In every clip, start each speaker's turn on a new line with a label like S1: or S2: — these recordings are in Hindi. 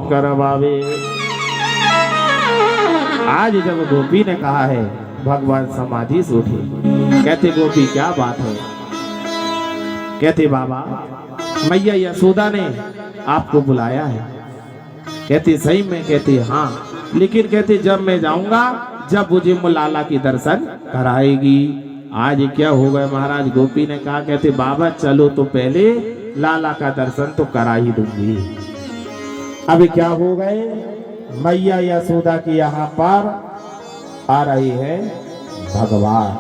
S1: करवावे। आज जब गोपी ने कहा है भगवान समाधि से उठे, कहते गोपी क्या बात है? कहते बाबा मैया यशोदा ने आपको बुलाया है। कहते सही में? कहते हाँ, लेकिन कहते जब मैं जाऊंगा जब मुझे लाला की दर्शन कराएगी। आज क्या हो गया महाराज? गोपी ने कहा कहते बाबा चलो तो पहले लाला का दर्शन तो करा ही दूंगी। अब क्या हो गए? मैया यशोदा की यहाँ पर आ रही है भगवान,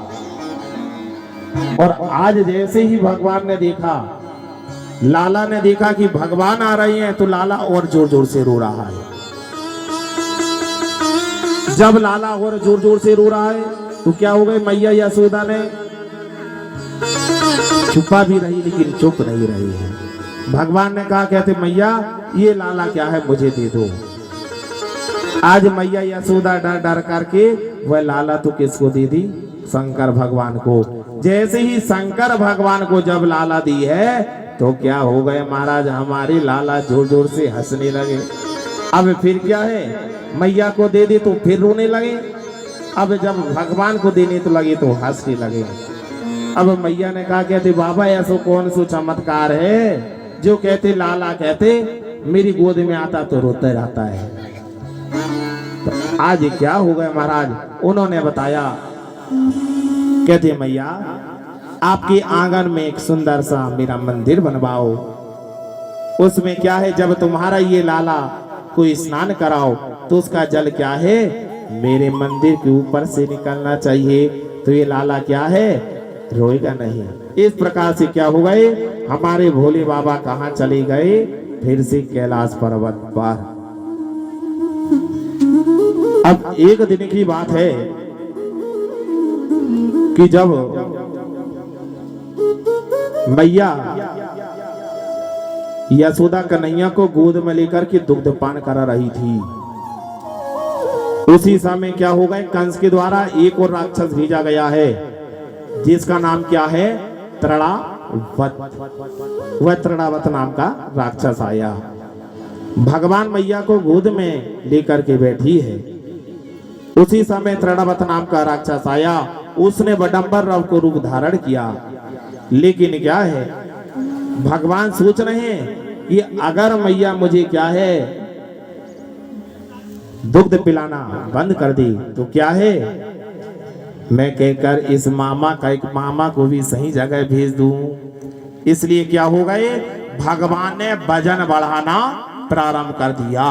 S1: और आज जैसे ही भगवान ने देखा, लाला ने देखा कि भगवान आ रही हैं, तो लाला और जोर जोर से रो रहा है। जब लाला और जोर जोर से रो रहा है तो क्या हो गए? मैया यशोदा ने छुपा भी रही लेकिन चुप नहीं रही है। भगवान ने कहा कहते मैया ये लाला क्या है, मुझे दे दो। आज मैया यशोदा डर डर करके वह लाला तो किसको दे दी? शंकर भगवान को। जैसे ही शंकर भगवान को जब लाला दी है तो क्या हो गए महाराज? हमारे लाला जोर जोर से हंसने लगे। अब फिर क्या है? मैया को दे दी तो फिर रोने लगे। अब जब भगवान को देने तो लगे तो हंसने लगे। अब मैया ने कहा कहते बाबा ऐसा कौन सा चमत्कार है जो कहते लाला कहते मेरी गोद में आता तो रोते रहता है? तो आज क्या हो गया महाराज? उन्होंने बताया कहते मैया आपके आंगन में एक सुंदर सा मेरा मंदिर बनवाओ। उसमें क्या है, जब तुम्हारा ये लाला को स्नान कराओ तो उसका जल क्या है, मेरे मंदिर के ऊपर से निकलना चाहिए। तो ये लाला क्या है, रोएगा नहीं। इस प्रकार से क्या हो गए? हमारे भोले बाबा कहाँ चले गए? फिर से कैलाश पर्वत पर। अब एक दिन की बात है कि जब मैया यशोदा कन्हैया को गोद में लेकर के दुग्ध पान करा रही थी, उसी समय क्या हो गए? कंस के द्वारा एक और राक्षस भेजा गया है जिसका नाम क्या है? तृणावत। वह तृणावत नाम का राक्षस आया, भगवान मैया को गोद में लेकर के बैठी है। उसी समय तृणावत नाम का राक्षस आया, उसने बडंबर रव को रूप धारण किया। लेकिन क्या है, भगवान सोच रहे हैं कि अगर मैया मुझे क्या है दुग्ध पिलाना बंद कर दी तो क्या है, मैं कहकर इस मामा को भी सही जगह भेज दूं। इसलिए क्या हो गए? भगवान ने वजन बढ़ाना प्रारंभ कर दिया।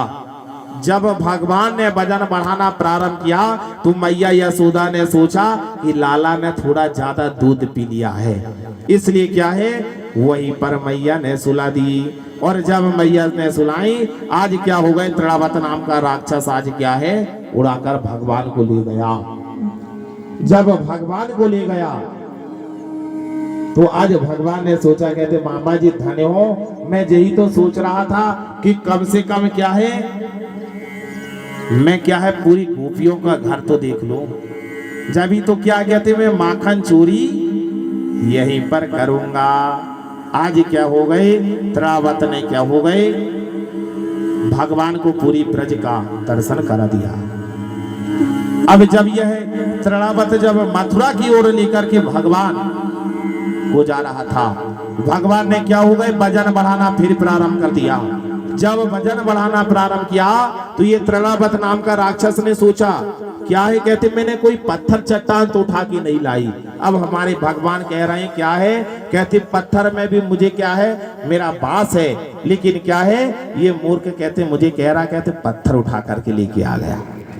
S1: जब भगवान ने वजन बढ़ाना प्रारंभ किया तो मैया यशोदा ने सोचा कि लाला ने थोड़ा ज्यादा दूध पी लिया है, इसलिए क्या है वहीं पर मैया ने सुला दी। और जब मैया ने सुलाई, आज क्या हो गए? तृणावत नाम का राक्षस आज क्या है, उड़ाकर भगवान को ले गया। जब भगवान को ले गया तो आज भगवान ने सोचा कहते मामा जी धन्य हो, मैं यही तो सोच रहा था कि कम से कम क्या है, मैं क्या है पूरी गोपियों का घर तो देख लो। जब ही तो क्या कहते मैं माखन चोरी यहीं पर करूंगा। आज क्या हो गए? तृणावत ने क्या हो गए? भगवान को पूरी ब्रज का दर्शन करा दिया। अब जब यह तृणावत जब मथुरा की ओर लेकर के भगवान को जा रहा था, भगवान ने क्या हो गए? वजन बढ़ाना फिर प्रारंभ कर दिया। जब वजन बढ़ाना प्रारंभ किया तो ये तृणावत नाम का राक्षस ने सोचा क्या है, कहते मैंने कोई पत्थर चट्टान तो उठा के नहीं लाई। अब हमारे भगवान कह रहे हैं क्या है, कहते पत्थर में भी मुझे क्या है, मेरा बास है। लेकिन क्या है, ये मूर्ख कहते मुझे कह रहा कहते पत्थर उठा करके लेके आ गया।